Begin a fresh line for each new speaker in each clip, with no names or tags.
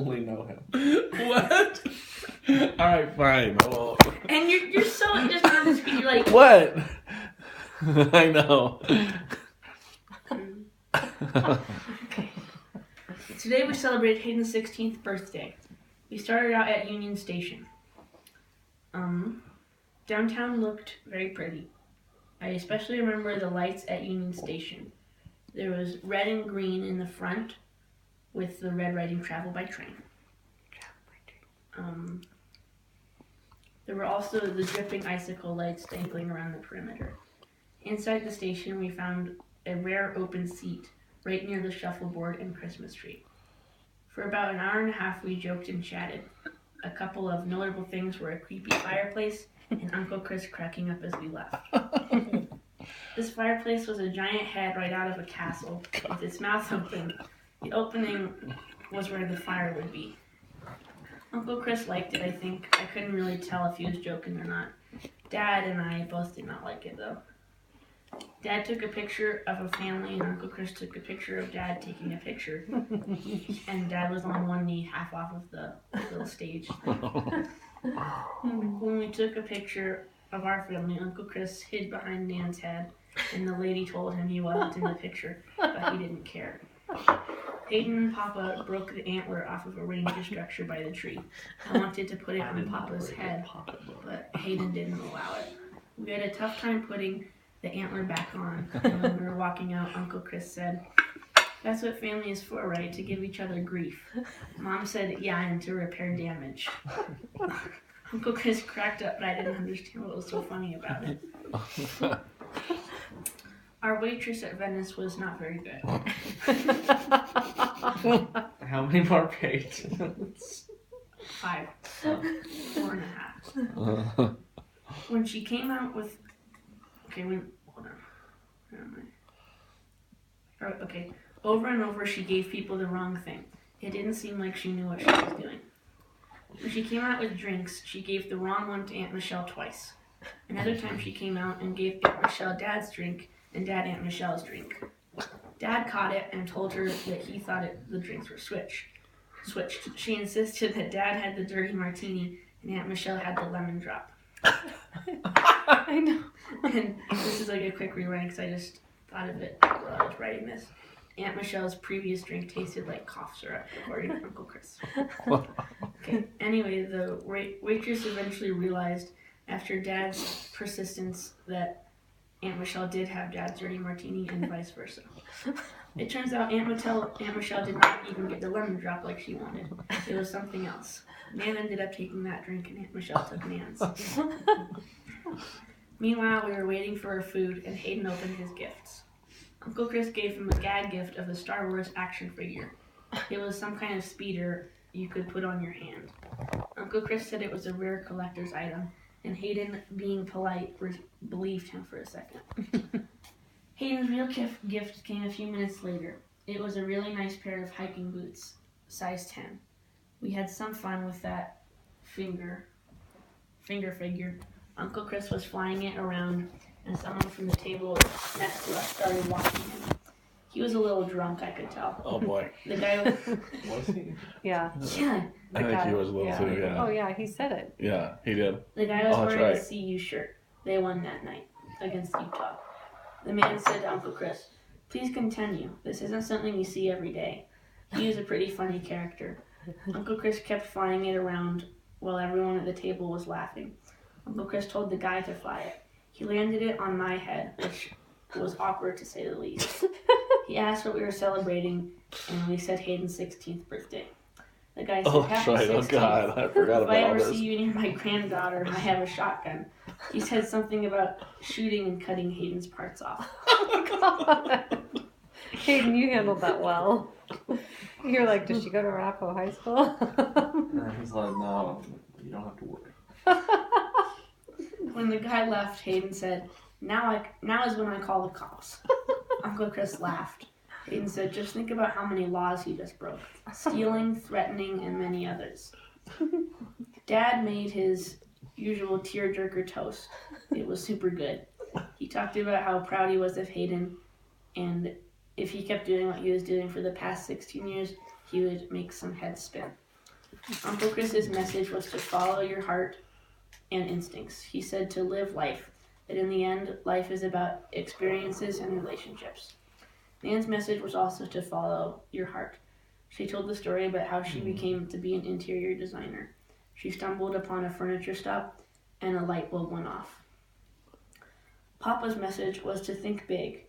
only know him. What? Alright, fine. Well,
And you're so just on the screen, you're like...
What? I know.
Okay. Today we celebrated Hayden's 16th birthday. We started out at Union Station. Downtown looked very pretty. I especially remember the lights at Union Station. There was red and green in the front with the red writing travel by train. There were also the dripping icicle lights dangling around the perimeter. Inside the station we found a rare open seat right near the shuffleboard and Christmas tree. For about an hour and a half we joked and chatted. A couple of notable things were a creepy fireplace and Uncle Chris cracking up as we left. This fireplace was a giant head right out of a castle with its mouth open. The opening was where the fire would be. Uncle Chris liked it, I think. I couldn't really tell if he was joking or not. Dad and I both did not like it, though. Dad took a picture of a family, and Uncle Chris took a picture of Dad taking a picture. And Dad was on one knee, half off of the little stage. When we took a picture of our family, Uncle Chris hid behind Nan's head, and the lady told him he wasn't in the picture, but he didn't care. Hayden and Papa broke the antler off of a ranger structure by the tree. I wanted to put it on Papa's head, but Hayden didn't allow it. We had a tough time putting the antler back on, and when we were walking out, Uncle Chris said, "That's what family is for, right? To give each other grief." Mom said, "Yeah, and to repair damage." Uncle Chris cracked up, but I didn't understand what was so funny about it. Our waitress at Venice was not very good.
How many more pages?
5. 4.5. When she came out with... hold on. Where am I? Okay. Over and over she gave people the wrong thing. It didn't seem like she knew what she was doing. When she came out with drinks, she gave the wrong one to Aunt Michelle twice. Another time she came out and gave Aunt Michelle Dad's drink and Dad Aunt Michelle's drink. Dad caught it and told her that he thought the drinks were switched. She insisted that Dad had the dirty martini and Aunt Michelle had the lemon drop.
I know.
And this is like a quick rewrite because I just thought of it while I was writing this. Aunt Michelle's previous drink tasted like cough syrup, according to Uncle Chris. Okay. Anyway, the waitress eventually realized, after Dad's persistence, that Aunt Michelle did have Dad's dirty martini and vice versa. It turns out Aunt Michelle did not even get the lemon drop like she wanted. It was something else. Nan ended up taking that drink and Aunt Michelle took Nan's. Meanwhile, we were waiting for our food and Hayden opened his gifts. Uncle Chris gave him a gag gift of a Star Wars action figure. It was some kind of speeder you could put on your hand. Uncle Chris said it was a rare collector's item, and Hayden, being polite, believed him for a second. Hayden's real gift came a few minutes later. It was a really nice pair of hiking boots, size 10. We had some fun with that finger figure. Uncle Chris was flying it around, and someone from the table next to us started watching him. He was a little drunk, I could tell.
Oh boy.
The guy
Was he?
Yeah.
Yeah.
I think he was a little too, yeah.
Oh, yeah, he said it.
Yeah, he did.
The guy was wearing
right.
a CU shirt. They won that night against Utah. The man said to Uncle Chris, "Please continue. This isn't something you see every day." He was a pretty funny character. Uncle Chris kept flying it around while everyone at the table was laughing. Uncle Chris told the guy to fly it. He landed it on my head, which was awkward to say the least. He asked what we were celebrating, and we said Hayden's 16th birthday. The guy said, "Happy 16th.
Oh God, I forgot
If
about
I
all
ever
this.
see you near my granddaughter, I have a shotgun." He said something about shooting and cutting Hayden's parts off.
Oh, God. Hayden, you handled that well. You're like, does she go to Arapahoe High School?
And he's like, "No, you don't have to worry."
When the guy left, Hayden said, now is when I call the cops." Uncle Chris laughed. Hayden said, "Just think about how many laws he just broke. Stealing, threatening, and many others." Dad made his usual tearjerker toast. It was super good. He talked about how proud he was of Hayden, and if he kept doing what he was doing for the past 16 years, he would make some heads spin. Uncle Chris's message was to follow your heart and instincts. He said to live life, that in the end, life is about experiences and relationships. Nan's message was also to follow your heart. She told the story about how she became to be an interior designer. She stumbled upon a furniture stop and a light bulb went off. Papa's message was to think big.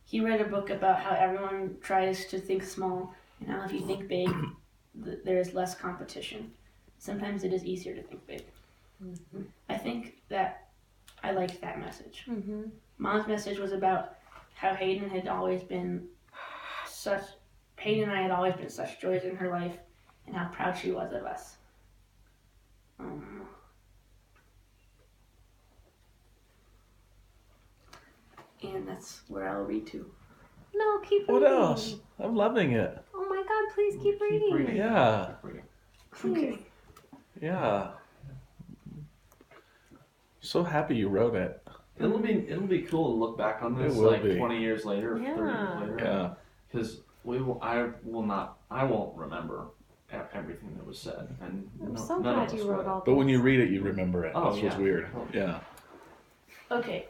He read a book about how everyone tries to think small and how if you think big, there is less competition. Sometimes it is easier to think big.
Mm-hmm.
I think that I liked that message.
Mm-hmm.
Mom's message was about how Hayden and I had always been such joys in her life and how proud she was of us. And that's where I'll read to.
No, keep
What
reading.
else? I'm loving it.
Oh my God, please keep reading.
Yeah.
Okay.
Yeah. So happy you wrote it.
It'll be cool to look back on this
It will
like
be.
20 years later,
Yeah.
30 years later.
Yeah.
Because I won't remember everything that was said, and
I'm
no,
so
none
glad
of
you
us
wrote
will.
all
But when
this.
you read it, you remember it.
Oh,
That's what's
yeah.
weird.
Oh.
Yeah.
Okay.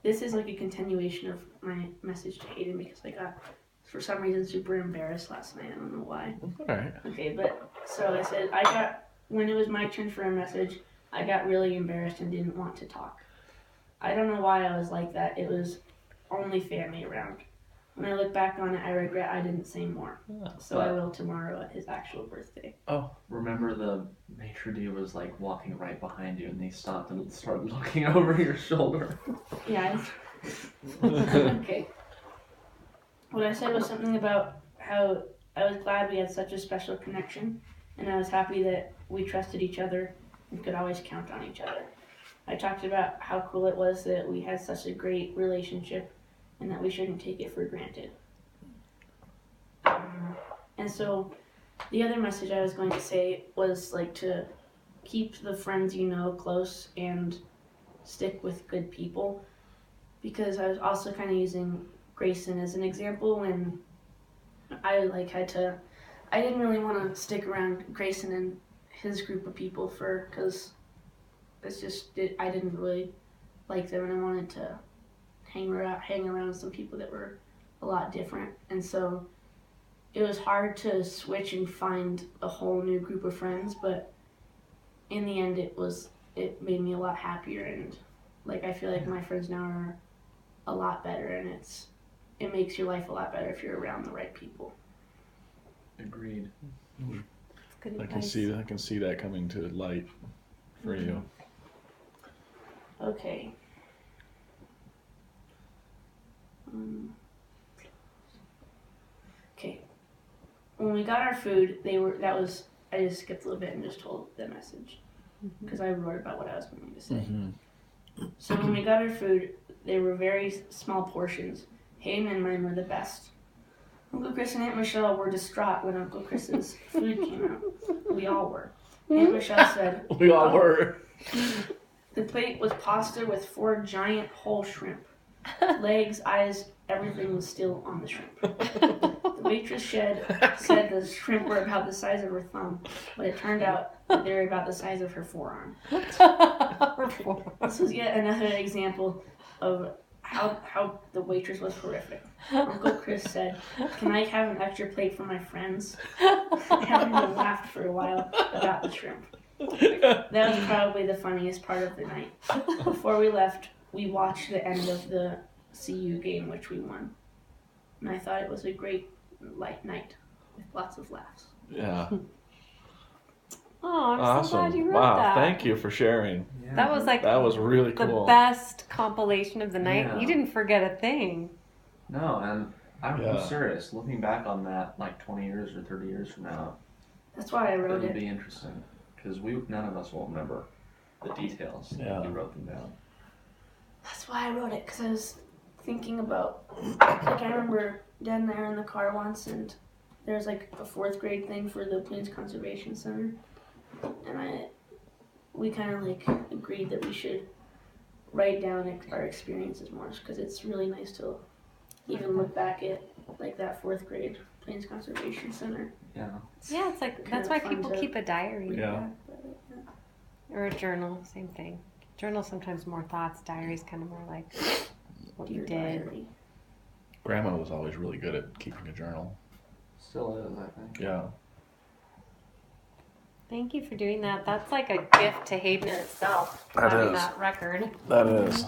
This is like a continuation of my message to Hayden because I got, for some reason, super embarrassed last night. I don't know why.
All right.
Okay, but so I said when it was my turn for a message, I got really embarrassed and didn't want to talk. I don't know why I was like that. It was only family around. When I look back on it, I regret I didn't say more. So I will tomorrow at his actual birthday.
Oh.
Remember the maitre d' was like walking right behind you, and they stopped and started looking over your shoulder.
Yeah. Okay. What I said was something about how I was glad we had such a special connection, and I was happy that we trusted each other and could always count on each other. I talked about how cool it was that we had such a great relationship and that we shouldn't take it for granted. And so the other message I was going to say was like to keep the friends you know close and stick with good people, because I was also kind of using Grayson as an example when I I didn't really want to stick around Grayson and his group of people because I didn't really like them and I wanted to hang around some people that were a lot different, and so it was hard to switch and find a whole new group of friends, but in the end it made me a lot happier, and like I feel like my friends now are a lot better, and it makes your life a lot better if you're around the right people.
Agreed.
Good
I
advice.
can see that coming to light for you.
Okay. Okay. When we got our food, I just skipped a little bit and just told the message because I wrote about what I was going to say.
Mm-hmm.
So when we got our food, they were very small portions. Hayden and mine were the best. Uncle Chris and Aunt Michelle were distraught when Uncle Chris's food came out. We all were. Aunt Michelle said,
We all were.
The plate was pasta with 4 giant whole shrimp. Legs, eyes, everything was still on the shrimp. The waitress said the shrimp were about the size of her thumb, but it turned out that they were about the size of her forearm. This was yet another example of how the waitress was horrific. Uncle Chris said, "Can I have an extra plate for my friends?" Everyone laughed for a while about the shrimp. That was probably the funniest part of the night. Before we left, we watched the end of the CU game, which we won. And I thought it was a great light night with lots of laughs.
Yeah.
Oh, I'm so
Awesome.
glad you wrote
Wow.
that.
Thank you for sharing.
Yeah.
That was like
That was really
the
cool.
best compilation of the night.
Yeah.
You didn't forget a thing.
No, and I'm
Yeah.
serious. Looking back on that, like 20 years or 30 years from now,
That's why I wrote
it'll
it.
be interesting because none of us will remember the details.
Yeah.
You wrote them down.
That's why I wrote it, because I was thinking about, like, I remember Dad and I were in the car once, and there was, like, a 4th grade thing for the Plains Conservation Center, and we kind of, like, agreed that we should write down our experiences more, because it's really nice to even look back at, like, that 4th grade Plains Conservation Center.
Yeah.
Yeah, it's like
Kind
that's
of
why
fun
people
to-
keep a diary.
Yeah.
Or a journal, same thing. Journal sometimes more thoughts. Diary's kind of more like what you
Dear
did.
diary.
Grandma was always really good at keeping a journal.
Still is, I think.
Yeah.
Thank you for doing that. That's like a gift to Hayden itself.
That
having
is.
that record.
That is.